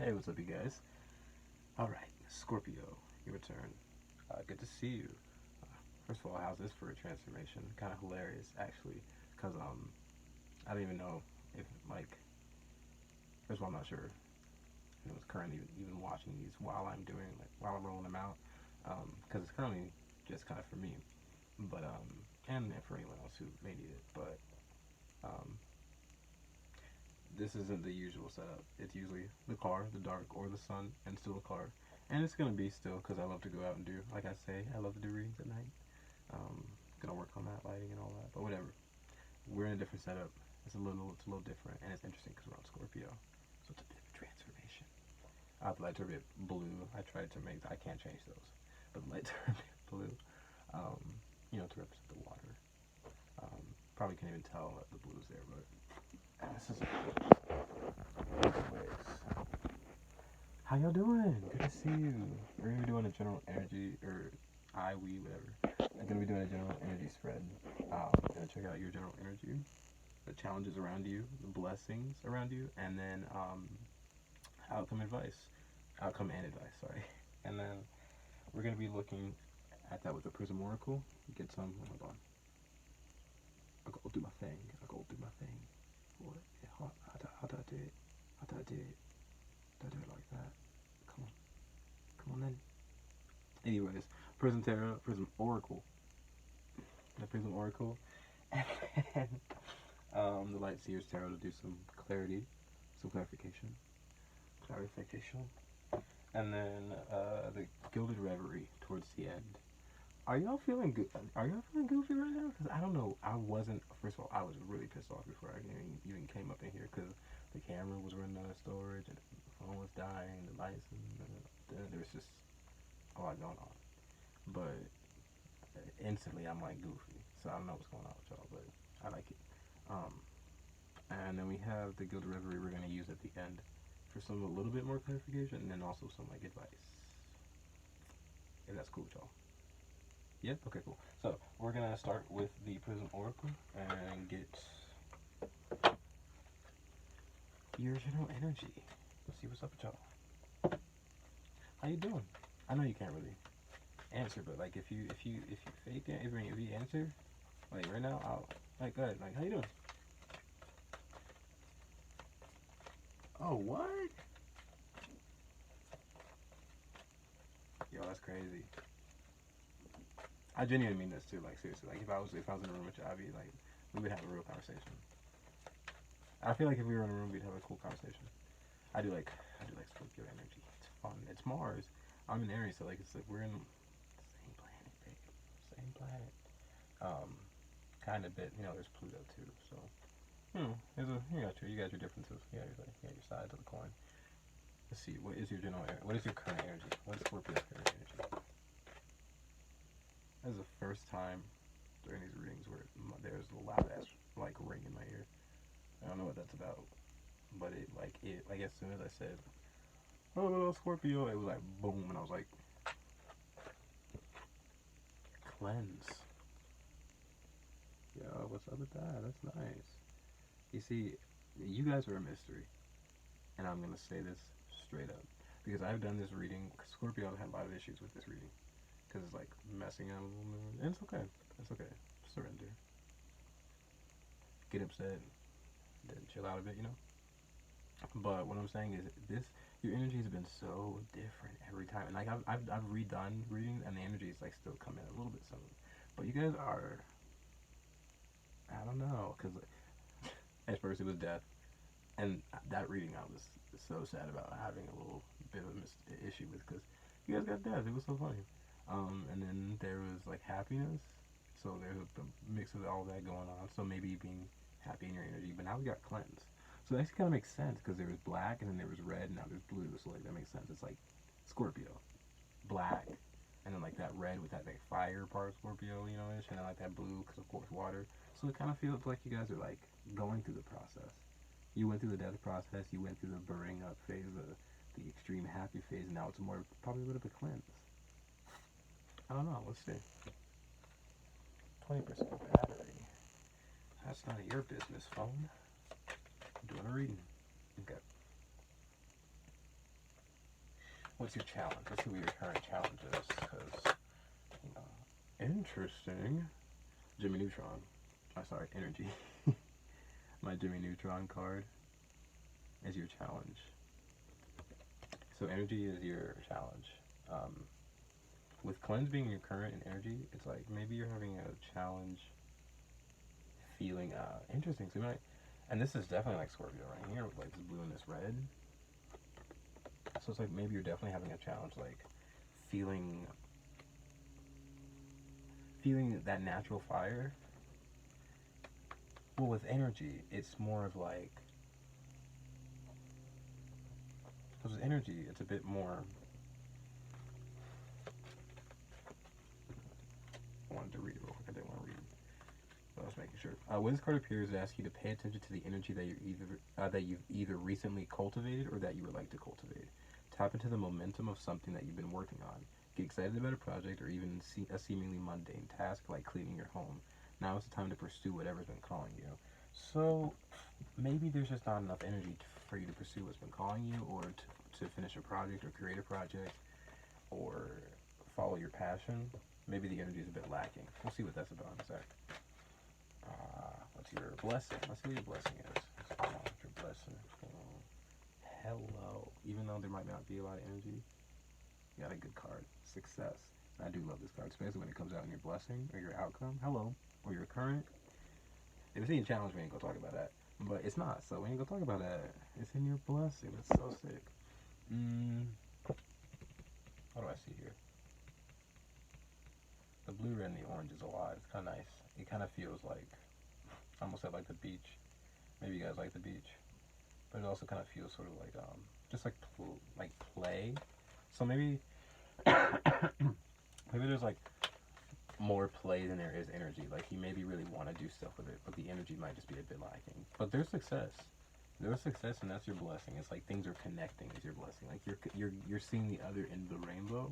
Hey, what's up, you guys? Alright, Scorpio, your return. Good to see you. First of all, how's this for a transformation? Kind of hilarious, actually, because I don't even know if, like, first of all, I'm not sure if it's currently even watching these while I'm doing, like, while I'm rolling them out, because it's currently just kind of for me, but, and for anyone else who may need it, but, um, this isn't the usual setup. It's usually the car, the dark, or the sun, and still the car. And it's gonna be still because I love to go out and do, like I say, I love to do readings at night. Gonna work on that lighting and all that, but whatever. We're in a different setup. It's a little different, and it's interesting because we're on Scorpio, so it's a bit of a transformation. The lights are a bit blue. I tried to make, I can't change those, but the lights are a bit blue. Um, to represent the water. Probably can't even tell that the blue's there, but this is. Anyways, how y'all doing? Good to see you. We're gonna be doing a general energy, or whatever. I'm gonna be doing a general energy spread. Gonna check out your general energy, the challenges around you, the blessings around you, and then outcome and advice. Sorry. And then we're gonna be looking at that with the prism oracle. Get some. Hold on. I go do my thing. What? Yeah, how do I do it? How do I do it? Do I do it like that? Come on then. Anyways, Prism Tarot, Prism Oracle. The Prism Oracle. And then the Light Seer's Tarot to do some clarity, some clarification. And then the Gilded Reverie towards the end. Are y'all feeling good? Are y'all feeling goofy right now? Because I don't know. I wasn't. First of all, I was really pissed off before I even came up in here because the camera was running out of storage and the phone was dying, the lights, and there was just a lot going on. But instantly, I'm like goofy, so I don't know what's going on with y'all, but I like it. And then we have the Gilded Reverie we're gonna use at the end for some a little bit more clarification, and then also some like advice. If that's cool with y'all. Yeah? Okay, cool. So, we're going to start with the Prism Oracle and get your general energy. Let's see what's up with y'all. How you doing? I know you can't really answer, but like if you fake it, if you answer, like right now, I'll like go ahead, like how you doing? Oh, what? Yo, that's crazy. I genuinely mean this too, like seriously. Like if I was in a room with you, I'd be like, we would have a real conversation. I feel like if we were in a room, we'd have a cool conversation. I do like Scorpio energy. It's fun. It's Mars. I'm in Aries, so like it's like we're in the same planet, babe. Same planet. Kind of bit. There's Pluto too. So you got your differences. You got your sides of the coin. Let's see. What is your general? What is your current energy? What is Scorpio's current energy? This is the first time during these readings where there's a loud ass like ring in my ear. I don't know what that's about, but it like as soon as I said, "Oh, Scorpio," it was like boom, and I was like, "Cleanse." Yo, what's up with that? That's nice. You see, you guys are a mystery, and I'm gonna say this straight up because I've done this reading. Scorpio, I've had a lot of issues with this reading because it's like messing up a little bit, and it's okay. It's okay. Surrender. Get upset, then chill out a bit, But what I'm saying is this: your energy has been so different every time, and like I've redone reading, and the energy is like still coming a little bit similar. But you guys are, I don't know, because at first it was death, and that reading I was so sad about having a little bit of an issue with because you guys got death. It was so funny. And then there was like happiness, so there's a mix of all that going on. So maybe being happy in your energy, but now we got cleanse. So that actually kind of makes sense because there was black and then there was red and now there's blue. So like that makes sense. It's like Scorpio, black, and then like that red with that like fire part of Scorpio, ish, and then like that blue because of course water. So it kind of feels like you guys are like going through the process. You went through the death process. You went through the burning up phase, the extreme happy phase, and now it's more probably a little bit cleanse. I don't know. Let's see. 20% battery. That's none of your business, phone. I'm doing a reading. Okay. What's your challenge? Let's see what your current challenge is, because, you know, interesting. Jimmy Neutron. Oh, sorry, energy. My Jimmy Neutron card is your challenge. So energy is your challenge. With cleanse being your current and energy, it's like maybe you're having a challenge feeling interesting. So you might, and this is definitely like Scorpio right here with like this blue and this red. So it's like maybe you're definitely having a challenge, like feeling that natural fire. Well, with energy, it's more of like, because with energy, it's a bit more. I wanted to read it real quick. I didn't want to read it, but I was making sure. When this card appears, it asks you to pay attention to the energy that you've either recently cultivated or that you would like to cultivate. Tap into the momentum of something that you've been working on. Get excited about a project or even a seemingly mundane task like cleaning your home. Now is the time to pursue whatever's been calling you. So maybe there's just not enough energy for you to pursue what's been calling you, or to finish a project or create a project or follow your passion. Maybe the energy is a bit lacking. We'll see what that's about in a sec. What's your blessing? Let's see what your blessing is. What's your blessing? Hello. Even though there might not be a lot of energy, you got a good card. Success. And I do love this card, especially when it comes out in your blessing or your outcome. Hello. Or your current. If it's any challenge, we ain't gonna talk about that. But it's not, so we ain't gonna talk about that. It's in your blessing. That's so sick. What do I see here? The blue, red, and the orange is a lot. It's kind of nice. It kind of feels like, I almost said like the beach. Maybe you guys like the beach. But it also kind of feels sort of like, just like play. So maybe, maybe there's like more play than there is energy. Like you maybe really want to do stuff with it, but the energy might just be a bit lacking. But there's success. There's success, and that's your blessing. It's like things are connecting is your blessing. Like you're seeing the other end of the rainbow,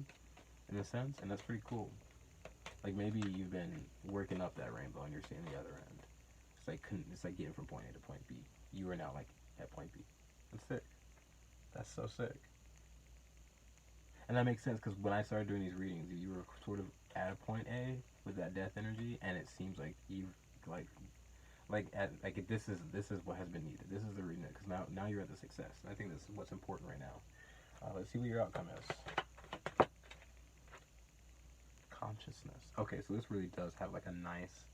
in a sense, and that's pretty cool. Like maybe you've been working up that rainbow and you're seeing the other end. It's like getting from point A to point B. You are now like at point B. That's sick. That's so sick. And that makes sense because when I started doing these readings, you were sort of at a point A with that death energy, and it seems like you've this is what has been needed. This is the reading because now you're at the success. And I think this is what's important right now. Let's see what your outcome is. Consciousness. Okay, so this really does have like a nice.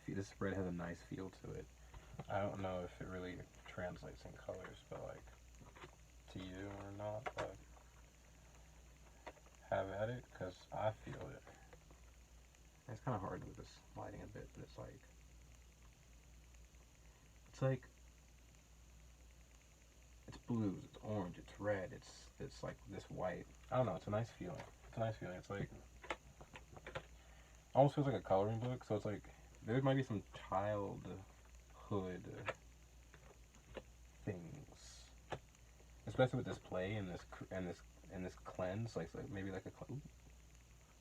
This spread has a nice feel to it. I don't know if it really translates in colors, but like to you or not, but have at it because I feel it. It's kind of hard with this lighting a bit, but it's like it's blues, it's orange, it's red, it's like this white. I don't know. It's a nice feeling. It's a nice feeling. It's like almost feels like a coloring book. So it's like there might be some childhood things, especially with this play and this cleanse. Like maybe like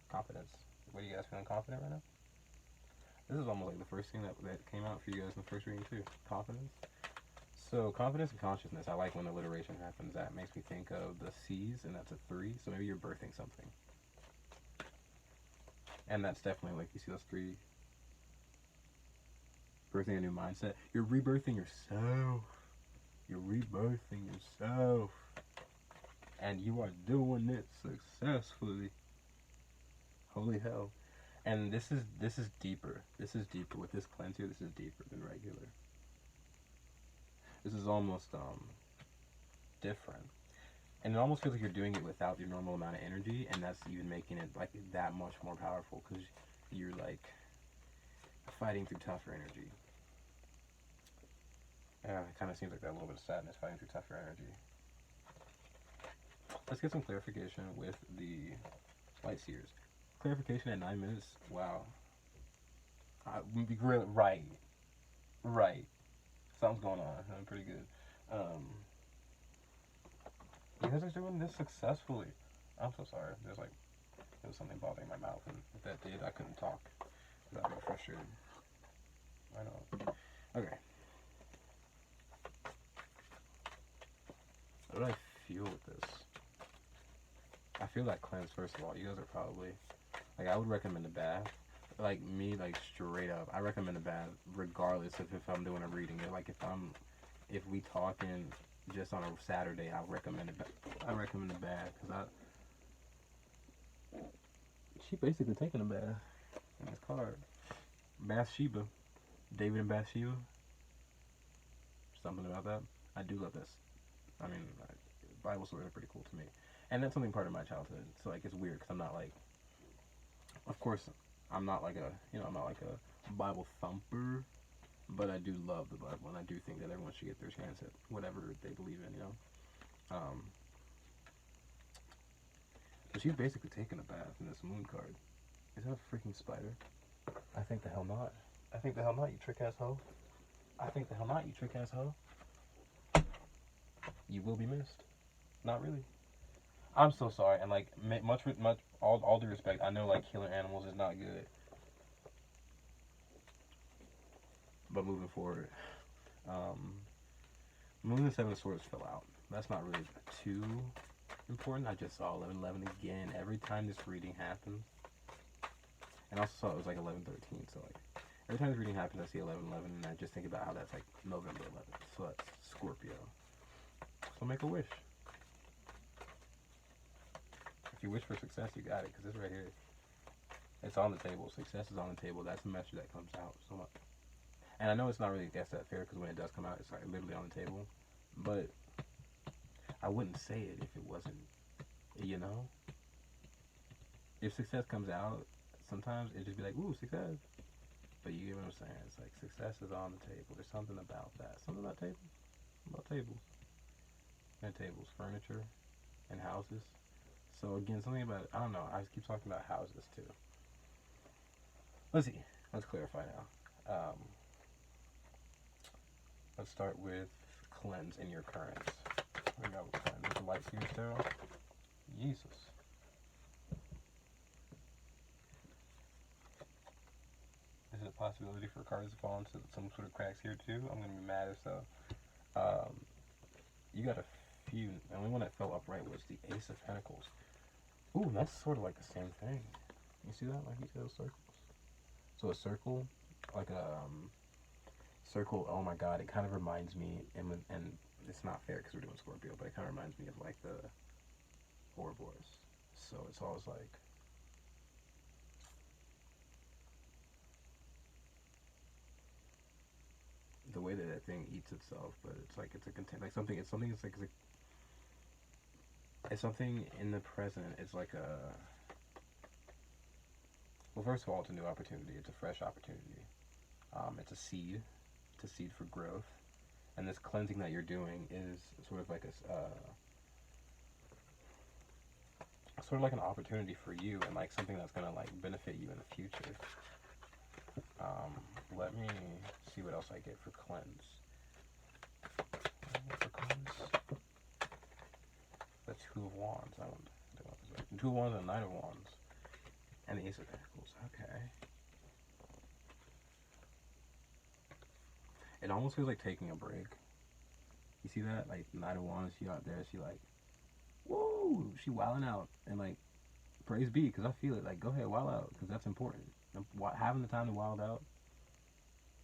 confidence. What are you guys feeling confident right now? This is almost like the first thing that came out for you guys in the first reading too. Confidence. So confidence and consciousness. I like when alliteration happens. That makes me think of the C's, and that's a 3. So maybe you're birthing something. And that's definitely like you see those 3. Birthing a new mindset. You're rebirthing yourself. You're rebirthing yourself. And you are doing it successfully. Holy hell. And this is deeper. This is deeper. With this cleanse here, this is deeper than regular. This is almost different. And it almost feels like you're doing it without your normal amount of energy, and that's even making it like that much more powerful because you're like fighting through tougher energy. Yeah, it kind of seems like that little bit of sadness fighting through tougher energy. Let's get some clarification with the light seers. Clarification at 9 minutes. Wow. Right. Something's going on. I'm pretty good. You guys are doing this successfully. I'm so sorry. There was something bothering my mouth, and if that did, I couldn't talk. Because I'd be frustrated. I know. Okay. What do I feel with this? feel that cleanse. First of all, you guys are probably like, I would recommend a bath. Like me, like straight up, I recommend a bath regardless of if I'm doing a reading. Like if we talking just on a Saturday, I recommend a bath because she basically taking a bath in this card. Bathsheba, David and Bathsheba. Something about that. I do love this. I mean, Bible stories are pretty cool to me, and that's something part of my childhood. So like, it's weird because I'm not like, of course, I'm not like I'm not like a Bible thumper, but I do love the Bible, and I do think that everyone should get their chance at whatever they believe in, But she's basically taking a bath in this moon card. Is that a freaking spider? I think the hell not. I think the hell not, you trick ass hoe. I think the hell not, you trick ass hoe. You will be missed. Not really. I'm so sorry, and like all due respect, I know like killing animals is not good. But moving forward, Moon and Seven of Swords fell out. That's not really too important. I just saw 11:11 again every time this reading happens, and I also saw it was like 11:13. So like every time this reading happens, I see 11:11, and I just think about how that's like November 11th. So that's Scorpio. So make a wish. If you wish for success, you got it, because it's right here. It's on the table. Success is on the table. That's the message that comes out so much. And I know it's not really that fair, because when it does come out, it's like literally on the table. But I wouldn't say it if it wasn't, If success comes out, sometimes it'd just be like, ooh, success. But you get what I'm saying? It's like success is on the table. There's something about that. Something about tables. About tables. And tables, furniture, and houses. So again, something about, I don't know, I just keep talking about houses too. Let's see. Let's clarify now. Let's start with cleanse in your currents. We got cleanse with the light seer tarot. Jesus. Is it a possibility for cards to fall into some sort of cracks here too? I'm gonna be mad if so. You got a few. The only one that fell upright was the Ace of Pentacles. Ooh, that's sort of like the same thing. You see that? Like, you see those circles? So a circle, like a circle. Oh my God! It kind of reminds me, and it's not fair because we're doing Scorpio, but it kind of reminds me of like the Ouroboros. So it's always like the way that thing eats itself, but it's like it's a content, like something. It's something. It's like it's something in the present. It's like a. Well, first of all, it's a new opportunity. It's a fresh opportunity. It's a seed. It's a seed for growth. And this cleansing that you're doing is sort of like sort of like an opportunity for you, and like something that's gonna like benefit you in the future. Let me see what else I get for cleanse. The Two of Wands. I don't know this right. The Two of Wands and the Knight of Wands. And the Ace of Pentacles. Okay. It almost feels like taking a break. You see that? Like, the Knight of Wands, she out there, she like, woo! She wilding out. And like, praise be, because I feel it. Like, go ahead, wild out, because that's important. Having the time to wild out,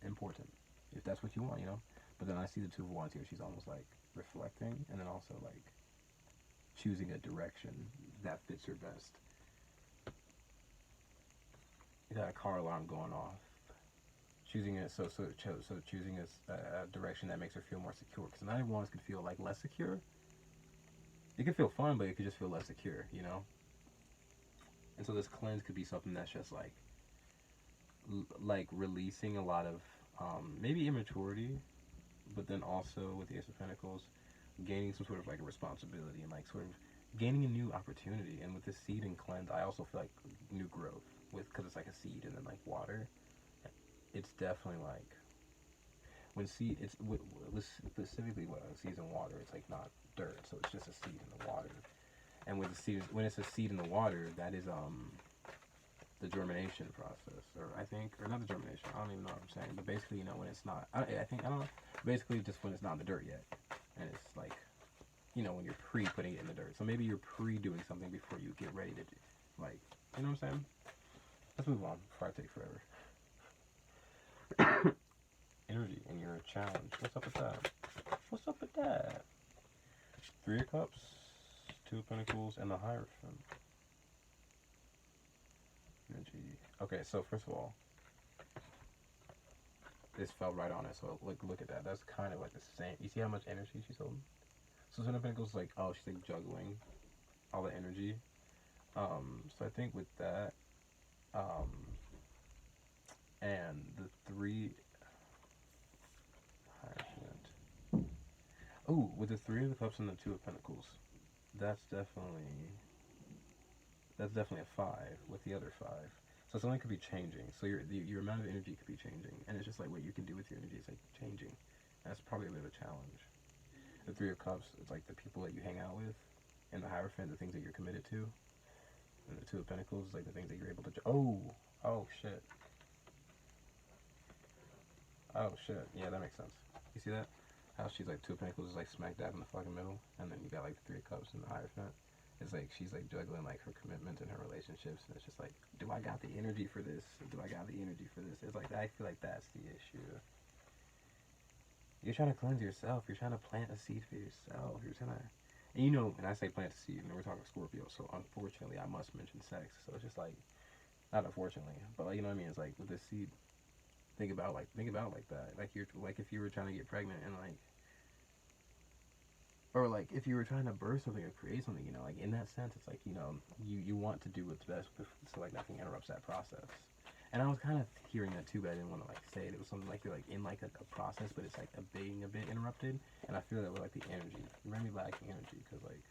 important. If that's what you want, But then I see the Two of Wands here. She's almost like reflecting, and then also like choosing a direction that fits her best. You got a car alarm going off. Choosing it, so choosing a direction that makes her feel more secure. Because the Knight of Wands could feel like less secure. It could feel fun, but it could just feel less secure, And so this cleanse could be something that's just like releasing a lot of maybe immaturity, but then also with the Ace of Pentacles, gaining some sort of like a responsibility and like sort of gaining a new opportunity. And with this seed and cleanse, I also feel like new growth because it's like a seed and then like water. It's definitely like when seed, it's specifically what seeds in water. It's like not dirt, so it's just a seed in the water. And with the seed, when it's a seed in the water, that is the germination process, or not the germination. I don't even know what I'm saying, but basically, when it's not. I don't know. Basically, just when it's not in the dirt yet, and it's like you know, when you're pre-putting it in the dirt. So maybe you're pre-doing something before you get ready to, like, you know what I'm saying? Let's move on before I take forever. Energy in your challenge. What's up with that? What's up with that? 3 of Cups, 2 of Pentacles, and the Hierophant. Energy. Okay, so first of all, this fell right on it. So look at that. That's kind of like the same. You see how much energy she's holding? So Ten of Pentacles is like, oh, she's like juggling all the energy. So I think with that, and the 3 Hierophant. Oh, with the 3 of the Cups and the 2 of Pentacles, that's definitely a 5 with the other 5. So something could be changing. So your amount of energy could be changing, and it's just like what you can do with your energy is like changing. That's probably a bit of a challenge. The 3 of Cups, it's like the people that you hang out with, and the Hierophant, the things that you're committed to, and the 2 of Pentacles is like the things that you're able to. Oh shit. Oh shit. Yeah, that makes sense. You see that? How she's like 2 of Pentacles is like smack dab in the fucking middle, and then you got like the 3 of Cups and the Hierophant. It's like she's like juggling like her commitment and her relationships, and it's just like, do I got the energy for this? Do I got the energy for this? It's like, I feel like that's the issue. You're trying to cleanse yourself. You're trying to plant a seed for yourself. You're trying to, and you know, and I say plant a seed, and we're talking Scorpio, so unfortunately I must mention sex. So it's just like, not unfortunately, but like, you know what I mean? It's like with this seed, think about it like that. Like you're like if you were trying to get pregnant and like, or like if you were trying to birth something or create something, you know, like in that sense, it's like, you know, you want to do what's best so like nothing interrupts that process. And I was kind of hearing that too, but I didn't want to like say it. It was something like you're like in like a process, but it's like being a bit interrupted. And I feel that with like the energy, you might be lacking energy because like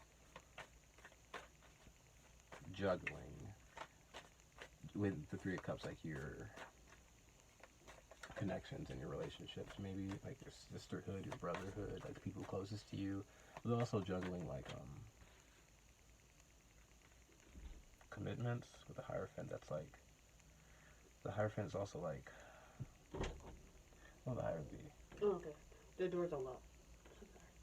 juggling with the 3 of Cups, like your connections and your relationships, maybe like your sisterhood, your brotherhood, like the people closest to you. But also juggling like commitments with the Hierophant. That's like the Hierophant is also like, well, the Hierophant. Oh, okay. The door's unlocked.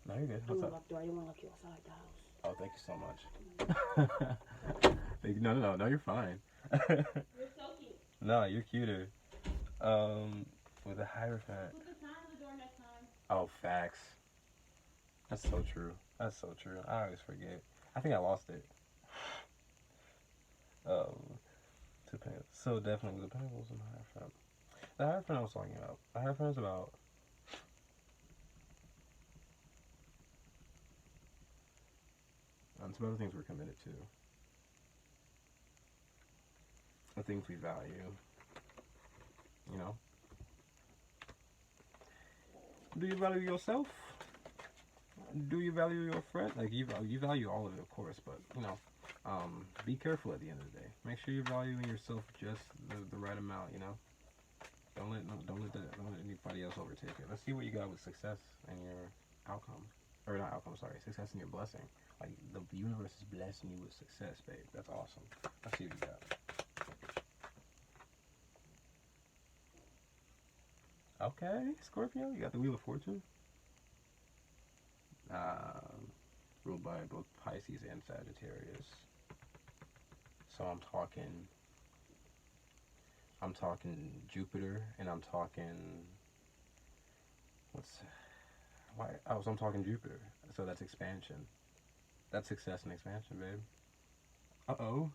No, you're good. What's up? Unlocked door. I didn't want to lock you outside the house. Oh, thank you so much. No, you're fine. You're so cute. No, you're cuter. With the Hierophant. Put the sign on the door next time. Oh, facts. That's so true. That's so true. I always forget. I think I lost it. So definitely with the Pentacles and the Hierophant. The Hierophant I was talking about. The Hierophant is about it's about the things we're committed to. The things we value. You know? Do you value yourself? Do you value your friend? Like you value all of it, of course, but you know, be careful at the end of the day. Make sure you're valuing yourself just the right amount. You know, don't let anybody else overtake it. Let's see what you got with success and your outcome, or not outcome. Sorry, success and your blessing. Like the universe is blessing you with success, babe. That's awesome. Let's see what you got. Okay, Scorpio, you got the Wheel of Fortune. Ruled by both Pisces and Sagittarius. So I'm talking Jupiter, and I'm talking I'm talking Jupiter. So that's expansion. That's success and expansion, babe. Uh-oh.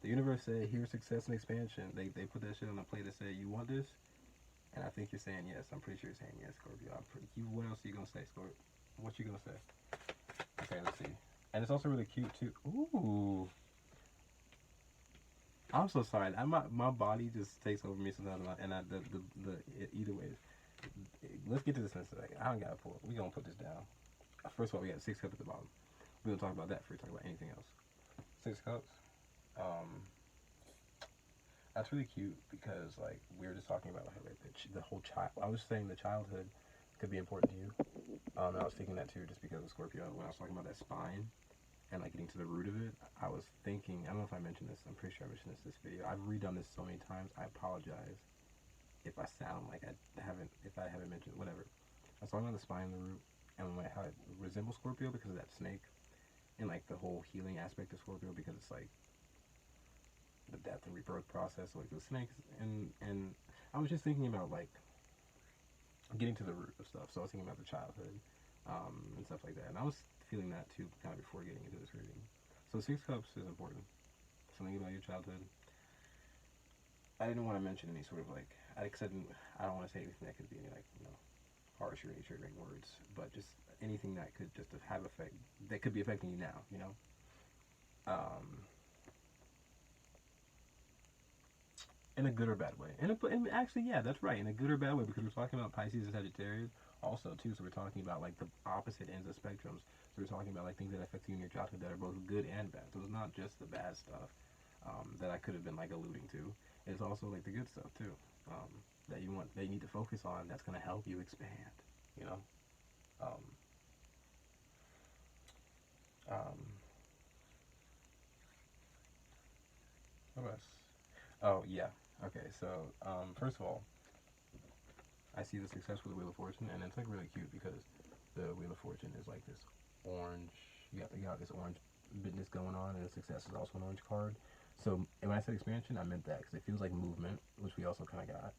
The universe said, here's success and expansion. They put that shit on the plate that said, you want this? And I think you're saying yes. I'm pretty sure you're saying yes, Scorpio. What else are you going to say, Scorpio? What you going to say? Okay, let's see. And it's also really cute, too. Ooh. I'm so sorry. My body just takes over me sometimes, either way. Let's get to this in a second. I don't gotta pull it. We're gonna put this down. First of all, we got 6 cups at the bottom. We're gonna talk about that before we talk about anything else. 6 cups. That's really cute because like we were just talking about like the whole child. I was saying the childhood could be important to you. I was thinking that too, just because of Scorpio. When I was talking about that spine and like getting to the root of it, I was thinking. I don't know if I mentioned this. I'm pretty sure I mentioned this video. I've redone this so many times. I apologize if I sound like I haven't mentioned it, whatever. I was talking about the spine and the root, and like how it resembles Scorpio because of that snake, and like the whole healing aspect of Scorpio because it's like the death and rebirth process, like the snakes, and I was just thinking about like getting to the root of stuff. So I was thinking about the childhood, and stuff like that, and I was feeling that too, kind of before getting into this reading. So Six Cups is important. Something about your childhood. I didn't want to mention any sort of like I don't want to say anything that could be any like harsh or any triggering words, but just anything that could just have effect that could be affecting you now. In a good or bad way. And actually, yeah, that's right. In a good or bad way, because we're talking about Pisces and Sagittarius also too. So we're talking about like the opposite ends of spectrums. So we're talking about like things that affect you in your childhood that are both good and bad. So it's not just the bad stuff that I could have been like alluding to. It's also like the good stuff too that you need to focus on. That's gonna help you expand. You know. Um, um, what else? Oh yeah. Okay. So first of all, I see the success with the Wheel of Fortune, and it's like really cute because the Wheel of Fortune is like this orange. You got this orange business going on, and the success is also an orange card. So when I said expansion, I meant that because it feels like movement, which we also kind of got.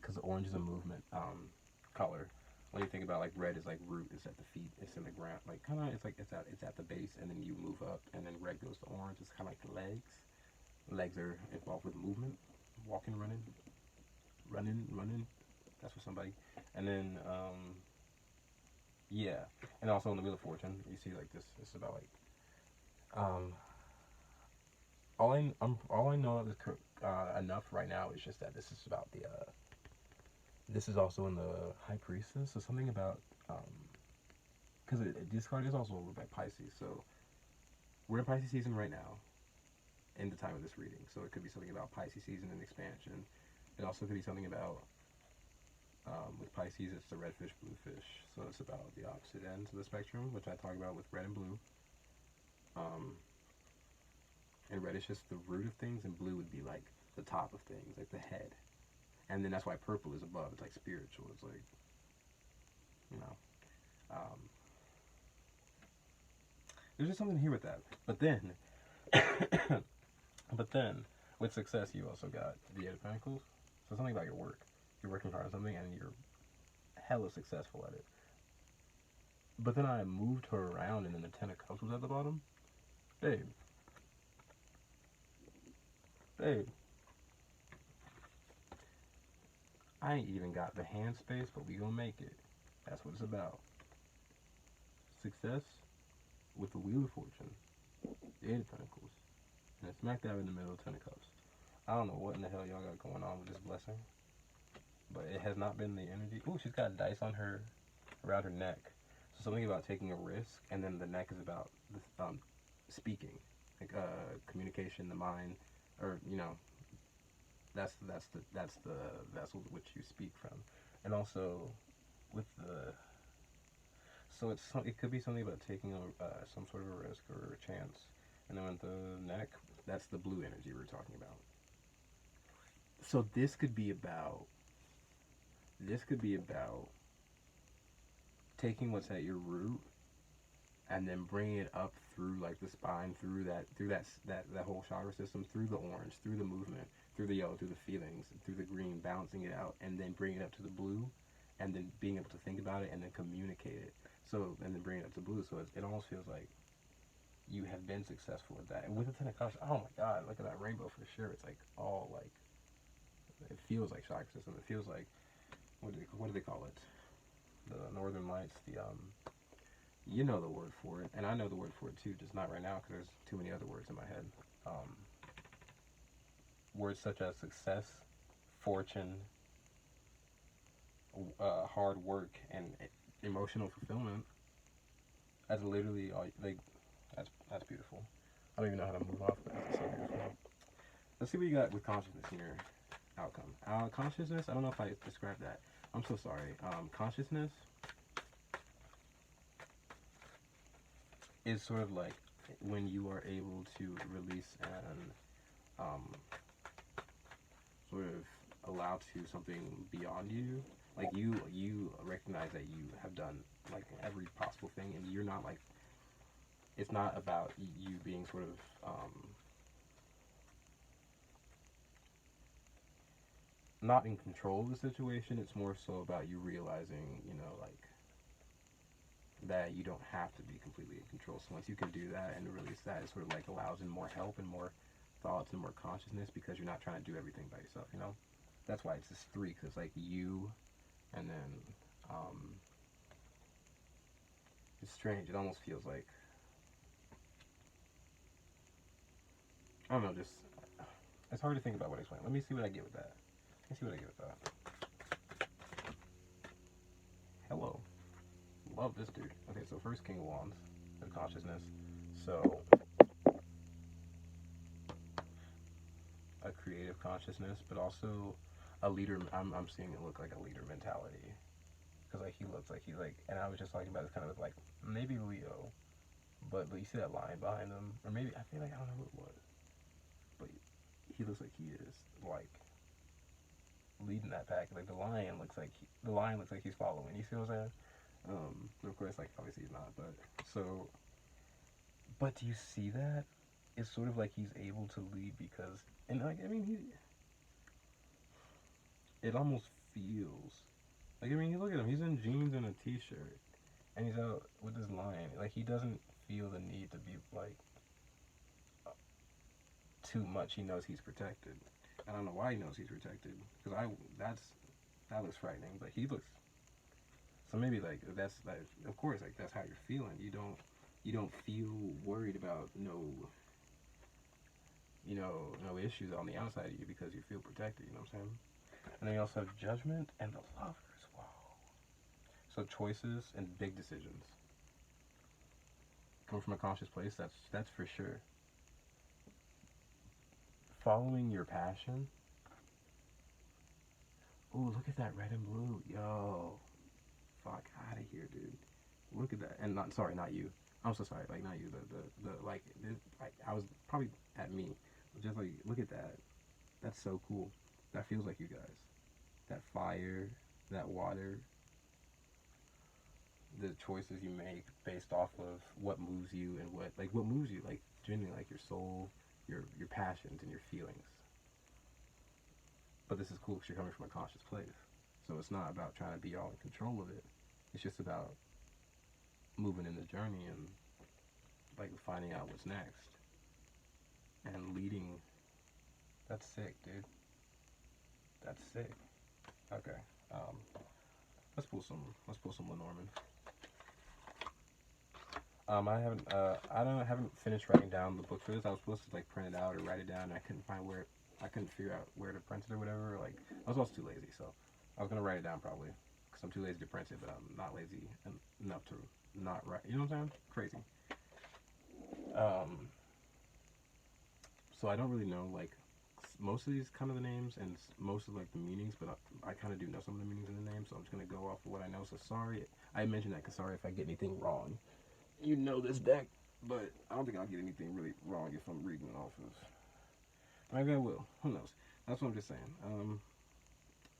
Because orange is a movement color. When you think about like red is like root, it's at the feet, it's in the ground, like kind of it's at the base, and then you move up, and then red goes to orange. It's kind of like the legs. Legs are involved with movement, walking, running. That's for somebody. And then yeah, and also in the Wheel of Fortune, you see like this. It's about like um, all I know of is enough right now is just that this is about the this is also in the High Priestess. So something about because this card is also ruled by Pisces. So we're in Pisces season right now, in the time of this reading. So it could be something about Pisces season and expansion. It also could be something about with Pisces, it's the red fish, blue fish. So it's about the opposite ends of the spectrum, which I talk about with red and blue. And red is just the root of things, and blue would be like the top of things, like the head. And then that's why purple is above. It's like spiritual. It's like, you know, um, there's just something here with that. But then, but then, with success, you also got the Eight of Pentacles. So something about your work. You're working hard on something, and you're hella successful at it. But then I moved her around, and then the Ten of Cups was at the bottom. Babe. Babe. I ain't even got the hand space, but we gonna make it. That's what it's about. Success with the Wheel of Fortune, the Eight of Pentacles, and it's smack dab in the middle of Ten of Cups. I don't know what in the hell y'all got going on with this blessing, but it has not been the energy. Ooh, she's got dice on her, around her neck. So something about taking a risk, and then the neck is about speaking, like communication, the mind, or that's the vessel which you speak from, and also with the it could be something about taking some sort of a risk or a chance, and then with the neck, that's the blue energy we're talking about. So this could be about taking what's at your root and then bringing it up through like the spine, through that whole chakra system, through the orange, through the movement, through the yellow, through the feelings, through the green, balancing it out, and then bringing it up to the blue, and then being able to think about it and then communicate it. So and then bring it up to blue. So it almost feels like you have been successful with that. And with the Ten of Cups, oh my God, look at that rainbow for sure. It's like all like it feels like chakra system. It feels like what do they call it? The Northern Lights. The you know the word for it, and I know the word for it too, just not right now because there's too many other words in my head. Words such as success, fortune, hard work, and emotional fulfillment. That's literally all. Like, that's beautiful. I don't even know how to move off, but that's so beautiful. Let's see what you got with consciousness in your outcome. Consciousness. I don't know if I described that. I'm so sorry. Consciousness is sort of like when you are able to release and sort of allow to something beyond you Like you recognize that you have done like every possible thing, and you're not like, it's not about you being sort of not in control of the situation. It's more so about you realizing, you know, like that you don't have to be completely in control. So once you can do that and release that, it sort of like allows in more help and more thoughts and more consciousness, because you're not trying to do everything by yourself, you know? That's why it's this three, because it's like you, and then it's strange. It almost feels like, I don't know, just, it's hard to think about what I explain. Let me see what I get with that. Let me see what I get with that. Hello. Love this dude. Okay, so first King of Wands, the consciousness. So, a creative consciousness, but also a leader. I'm seeing it look like a leader mentality. Because like he looks like he's like, and I was just talking about this kind of like, maybe Leo, but you see that line behind him? Or maybe, I feel like, I don't know who it was. But he looks like he is like leading that pack. Like the lion looks like he's following. You see what I'm saying? Of course, like obviously he's not. But so, but do you see that? It's sort of like he's able to lead because, and like I mean, it almost feels like, I mean, you look at him. He's in jeans and a t-shirt, and he's out with his lion. Like he doesn't feel the need to be like too much. He knows he's protected. I don't know why he knows he's protected, because that looks frightening. But he looks, so maybe like that's like, of course, like that's how you're feeling. You don't feel worried about no issues on the outside of you because you feel protected. You know what I'm saying? And then you also have Judgment and the Lovers. Wow. So choices and big decisions come from a conscious place. That's for sure. Following your passion. Ooh, look at that red and blue. Yo, fuck out of here, dude. Look at that. And not you. I'm so sorry. Like, not you. Like, I was probably at me. Just like, look at that. That's so cool. That feels like you guys. That fire, that water, the choices you make based off of what moves you and what moves you, like, genuinely, like your soul, your passions and your feelings. But this is cool because you're coming from a conscious place. So it's not about trying to be all in control of it. It's just about moving in the journey and like finding out what's next and leading. That's sick, dude. That's sick. Okay. Let's pull some Lenormand. I haven't finished writing down the book for this. I was supposed to like print it out or write it down, and I couldn't figure out where to print it or whatever. Like, I was also too lazy, so I was gonna write it down probably, because I'm too lazy to print it, but I'm not lazy enough to not write. You know what I'm saying? Crazy. So I don't really know like most of these kind of the names and most of like the meanings, but I kind of do know some of the meanings in the name, so I'm just gonna go off of what I know. So sorry, I mentioned that because sorry if I get anything wrong. You know this deck, but I don't think I'll get anything really wrong if I'm reading off of. Maybe I will. Who knows? That's what I'm just saying.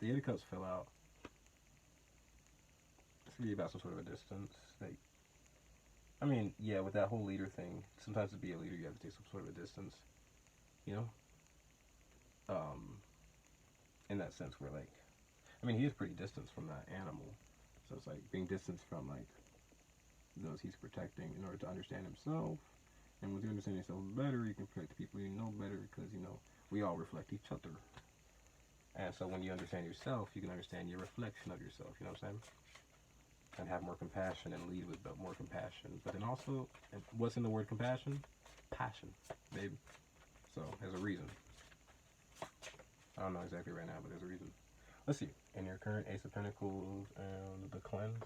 The Eight of Cups fell out. It's gonna be about some sort of a distance. Like, I mean, yeah, with that whole leader thing, sometimes to be a leader, you have to take some sort of a distance. You know, in that sense, where like, I mean, he is pretty distant from that animal, so it's like being distanced from like those he's protecting in order to understand himself. And once you understand yourself better, you can protect the people you know better, because we all reflect each other. And so when you understand yourself, you can understand your reflection of yourself. You know what I'm saying? And have more compassion and lead with more compassion. But then also, what's in the word compassion? Passion, baby. So there's a reason. I don't know exactly right now, but there's a reason. Let's see. In your current Ace of Pentacles and the cleanse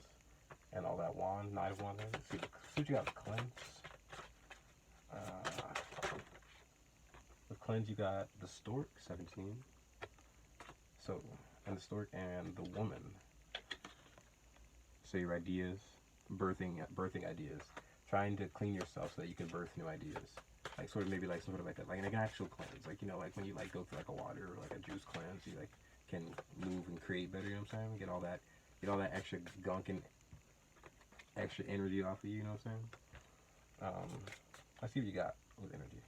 and all that wand, Knight of Wands. Let's see what you got with cleanse. With cleanse, you got the stork, 17. So, and the stork and the woman. So your ideas, birthing ideas, trying to clean yourself so that you can birth new ideas. Like sort of maybe like sort of like an actual cleanse, like like when you like go through like a water or like a juice cleanse, you like can move and create better. You know what I'm saying? Get all that extra gunk and extra energy off of you. You know what I'm saying? Let's see what you got with energy.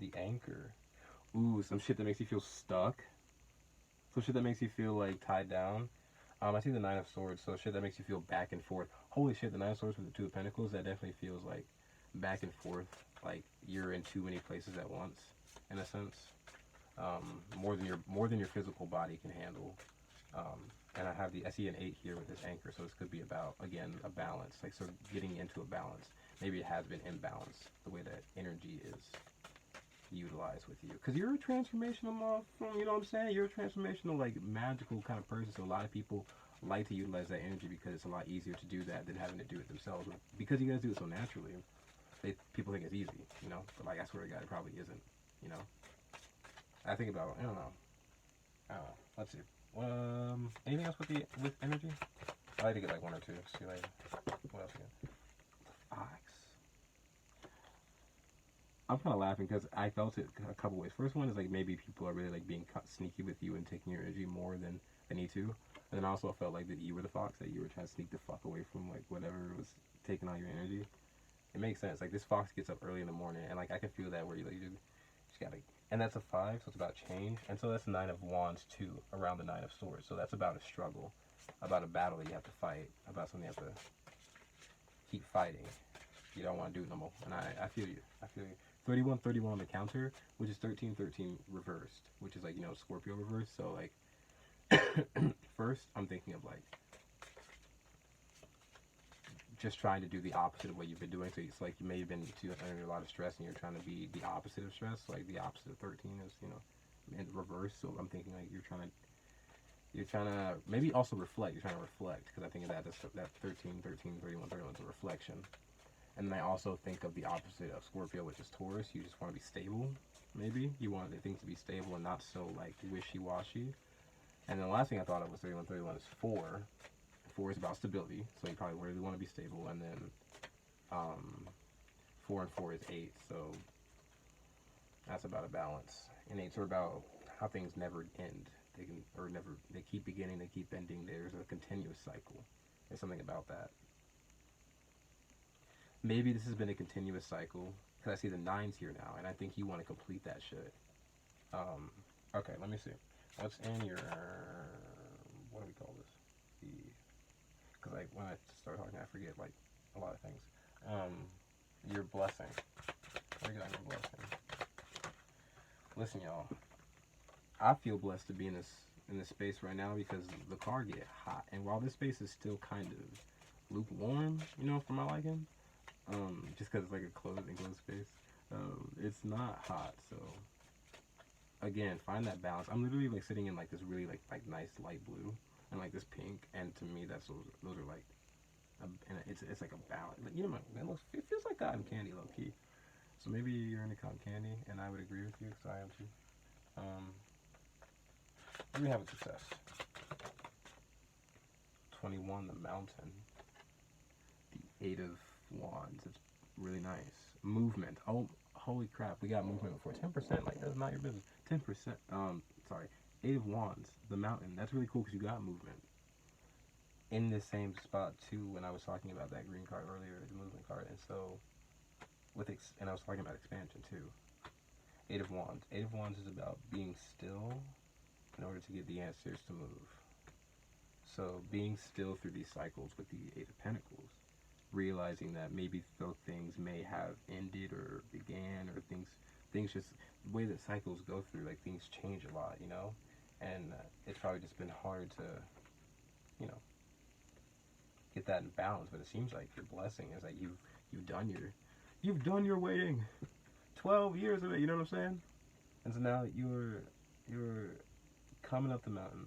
The Anchor. Ooh, some shit that makes you feel stuck. Some shit that makes you feel like tied down. I see the Nine of Swords, so shit that makes you feel back and forth. Holy shit, the Nine of Swords with the Two of Pentacles, that definitely feels like back and forth, like you're in too many places at once, in a sense. More than your physical body can handle. And I see an 8 here with this Anchor, so this could be about, again, a balance, like sort of getting into a balance. Maybe it has been imbalanced, the way that energy is utilized with you, because you're a transformational you know what I'm saying, you're a transformational, like, magical kind of person. So a lot of people like to utilize that energy because it's a lot easier to do that than having to do it themselves, because you guys do it so naturally. People think it's easy, you know, but like, I swear to God, it probably isn't, you know. I think about, I don't know, let's see, anything else with energy? I like to get like one or two. See later. What else again? Fox. I'm kind of laughing because I felt it a couple ways. First one is like maybe people are really like being sneaky with you and taking your energy more than they need to. And then I also felt like that you were the fox, that you were trying to sneak the fuck away from like whatever was taking all your energy. It makes sense. Like, this fox gets up early in the morning, and like I can feel that where you like you just gotta. And that's a 5, so it's about change. And so that's 9 of Wands too, around the 9 of Swords. So that's about a struggle, about a battle that you have to fight, about something you have to keep fighting. You don't want to do it no more. And I feel you. I feel you. 31-31 on the counter, which is 13-13 reversed, which is like, you know, Scorpio reversed. So like, first I'm thinking of like just trying to do the opposite of what you've been doing. So it's like you may have been under a lot of stress and you're trying to be the opposite of stress. Like the opposite of 13 is, you know, in reverse. So I'm thinking like you're trying to maybe also reflect. You're trying to reflect, because I think of that 13, 31 is a reflection. And then I also think of the opposite of Scorpio, which is Taurus. You just want to be stable, maybe. You want things to be stable and not so, like, wishy-washy. And then the last thing I thought of was 31 is 4. 4 is about stability, so you probably really want to be stable. And then 4 and 4 is 8, so that's about a balance. And 8s are about how things never end. They keep beginning, they keep ending. There's a continuous cycle. There's something about that. Maybe this has been a continuous cycle, because I see the 9s here now, and I think you want to complete that shit. Okay, let me see. What's in your, what do we call this? Because like, when I start talking, I forget, like, a lot of things. Your blessing. What do you got in your blessing? Listen, y'all. I feel blessed to be in this space right now, because the car get hot. And while this space is still kind of lukewarm, you know, for my liking, just because it's like a closed space, it's not hot. So again, find that balance. I'm literally like sitting in like this really like nice light blue and like this pink, and to me those are like and it's like a balance. Like, you know, it feels like cotton candy, low key. So maybe you're into cotton candy, and I would agree with you, because I am too. Let me have a success. 21, the Mountain. The 8 of Wands. It's really nice. Movement. Oh, holy crap. We got movement before. 10%. Like, that's not your business. 10%. Sorry. 8 of Wands. The Mountain. That's really cool, because you got movement. In the same spot, too, when I was talking about that green card earlier, the movement card. And so, and I was talking about expansion, too. 8 of Wands. 8 of Wands is about being still in order to get the answers to move. So being still through these cycles with the 8 of Pentacles, realizing that maybe though things may have ended or began, or things just, the way that cycles go through, like, things change a lot, you know? And it's probably just been hard to, you know, get that in balance. But it seems like your blessing is that you've done your waiting. 12 years of it, you know what I'm saying? And so now you're coming up the mountain,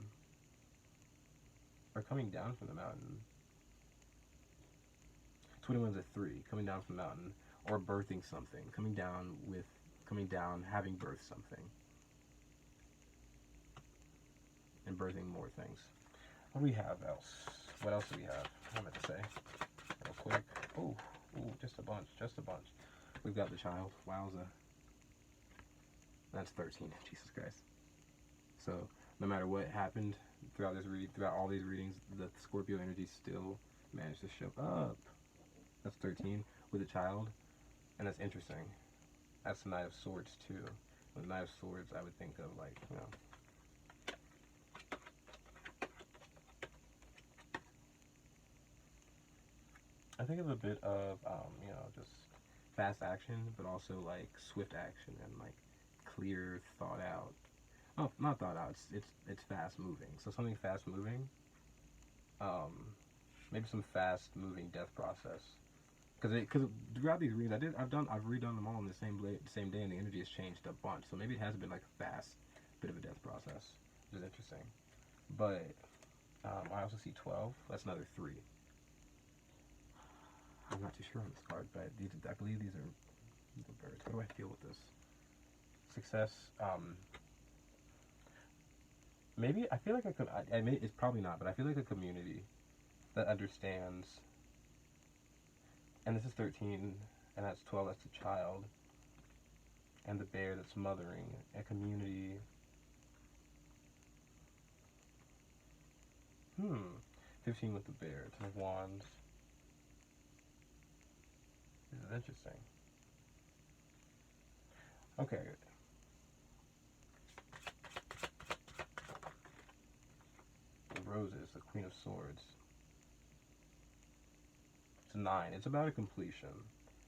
or coming down from the mountain. 21's a 3, coming down from the mountain, or birthing something, coming down, having birthed something, and birthing more things. What do we have else? What else do we have? I meant to say, real quick. Ooh, just a bunch. We've got the Child. Wowza. That's 13. Jesus Christ. So no matter what happened throughout throughout all these readings, the Scorpio energy still managed to show up. That's 13 with a child, and that's interesting. That's the Knight of Swords too. With the Knight of Swords, I would think of like, you know, I think of a bit of, you know, just fast action, but also like swift action and like clear, thought out. Oh, not thought out. It's fast moving. So something fast moving. Maybe some fast moving death process. Because throughout these readings, I've redone them all on the same day, and the energy has changed a bunch. So maybe it has been like a fast bit of a death process, which is interesting. But I also see 12. That's another 3. I'm not too sure on this card, but I believe these are the birds. What do I feel with this? Success. Maybe I feel like it's probably not, but I feel like a community that understands. And this is 13, and that's 12. That's the child, and the bear that's mothering. A community. 15 with the bear. 10 of Wands. This is interesting. Okay. The Roses, the Queen of Swords. It's a 9. It's about a completion.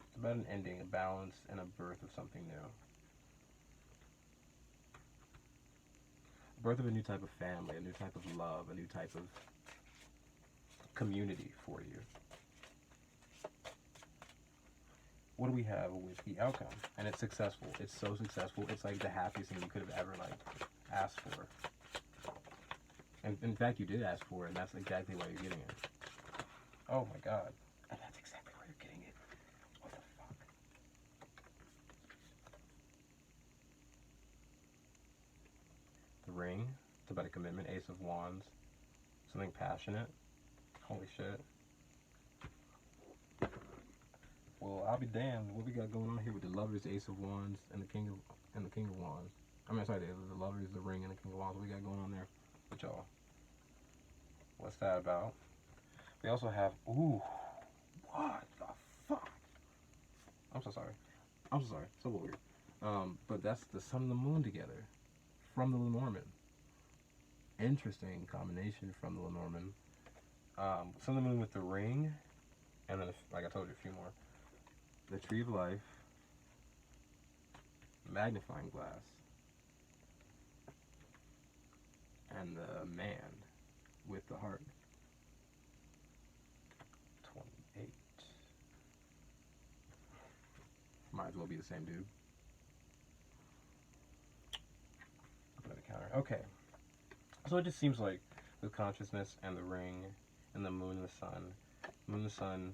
It's about an ending, a balance, and a birth of something new. Birth of a new type of family, a new type of love, a new type of community for you. What do we have with the outcome? And it's successful. It's so successful. It's like the happiest thing you could have ever like asked for. And in fact, you did ask for it, and that's exactly why you're getting it. Oh my God. And that's exactly why you're getting it. What the fuck? The Ring. It's about a commitment. Ace of Wands. Something passionate. Holy shit. Well, I'll be damned. What we got going on here with the Lovers, Ace of Wands, and the King of Wands. I mean, sorry, the Lovers, the Ring, and the King of Wands. What we got going on there with y'all? What's that about? We also have, ooh, what the fuck? I'm so sorry. So weird. But that's the Sun and the Moon together from the Lenormand. Interesting combination from the Lenormand. Sun and the Moon with the Ring, and then, like I told you, a few more. The Tree of Life, Magnifying Glass, and the Man with the Heart. 28. Might as well be the same dude. Another counter. Okay. So it just seems like with consciousness and the Ring and the Moon and the Sun,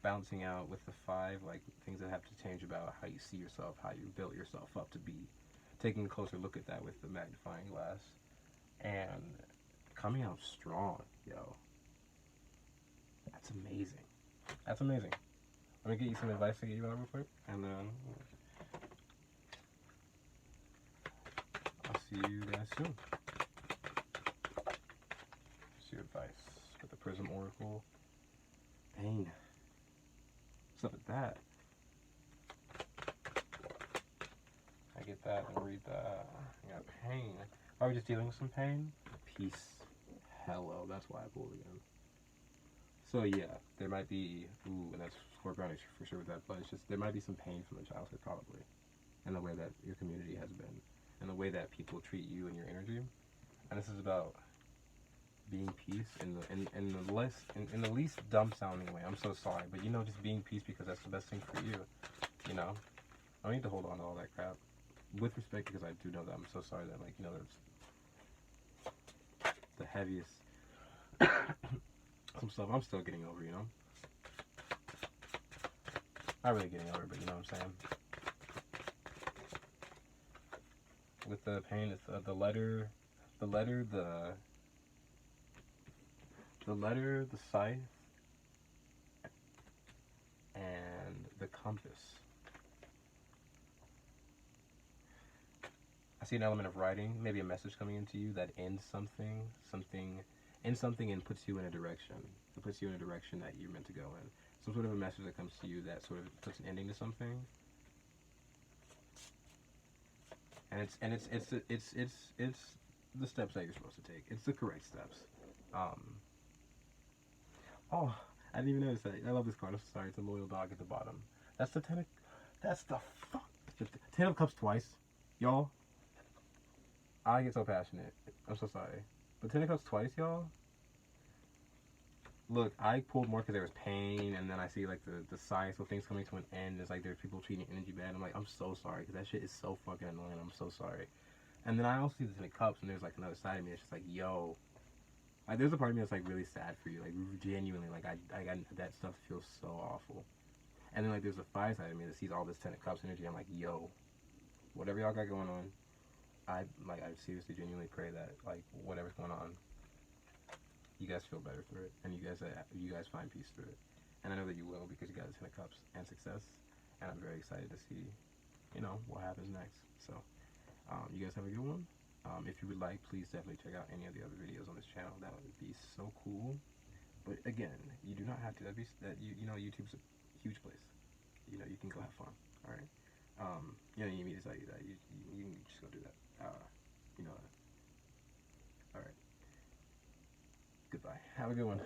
balancing out with the 5, like things that have to change about how you see yourself, how you built yourself up to be. Taking a closer look at that with the magnifying glass. And coming out strong, yo. That's amazing. That's amazing. Let me get you some advice to get you out real quick, and then I'll see you guys soon. What's your advice with the Prism Oracle? Pain. What's up with that? I get that and read that. I got pain. Are we just dealing with some pain? Peace. Hello. That's why I pulled again. So yeah, there might be, and that's Scorpionic for sure with that, but it's just, there might be some pain from the childhood probably, in the way that your community has been, and the way that people treat you and your energy. And this is about being peace in the least dumb sounding way. I'm so sorry, but just being peace because that's the best thing for you. I don't need to hold on to all that crap. With respect, because I do know that I'm so sorry that that's the heaviest some stuff I'm still getting over, Not really getting over, but you know what I'm saying. With the pain, it's the letter, the scythe, and the compass. I see an element of writing, maybe a message coming into you that ends something, and puts you in a direction. It puts you in a direction that you're meant to go in. Some sort of a message that comes to you that sort of puts an ending to something. And it's the steps that you're supposed to take. It's the correct steps. Oh, I didn't even notice that. I love this card. I'm sorry. It's a loyal dog at the bottom. That's the ten. That's the fuck. Ten of Cups twice, y'all. I get so passionate. I'm so sorry. But Ten of Cups twice, y'all. Look, I pulled more because there was pain, and then I see like the signs of things coming to an end. It's like there's people treating energy bad. I'm like, I'm so sorry because that shit is so fucking annoying. I'm so sorry. And then I also see the Ten of Cups, and there's like another side of me. It's just like, yo, like there's a part of me that's like really sad for you, like genuinely. Like I that stuff feels so awful. And then like there's a Five side of me that sees all this Ten of Cups energy. I'm like, yo, whatever y'all got going on, I seriously genuinely pray that like whatever's going on, you guys feel better through it, and you guys find peace through it. And I know that you will because you got a Ten of Cups and success, and I'm very excited to see, what happens next. So, you guys have a good one. If you would like, please definitely check out any of the other videos on this channel. That would be so cool. But again, you do not have to. YouTube's a huge place. You can go have fun. All right. You need me to tell you that. You can just go do that. You know that. All right. Goodbye. Have a good one.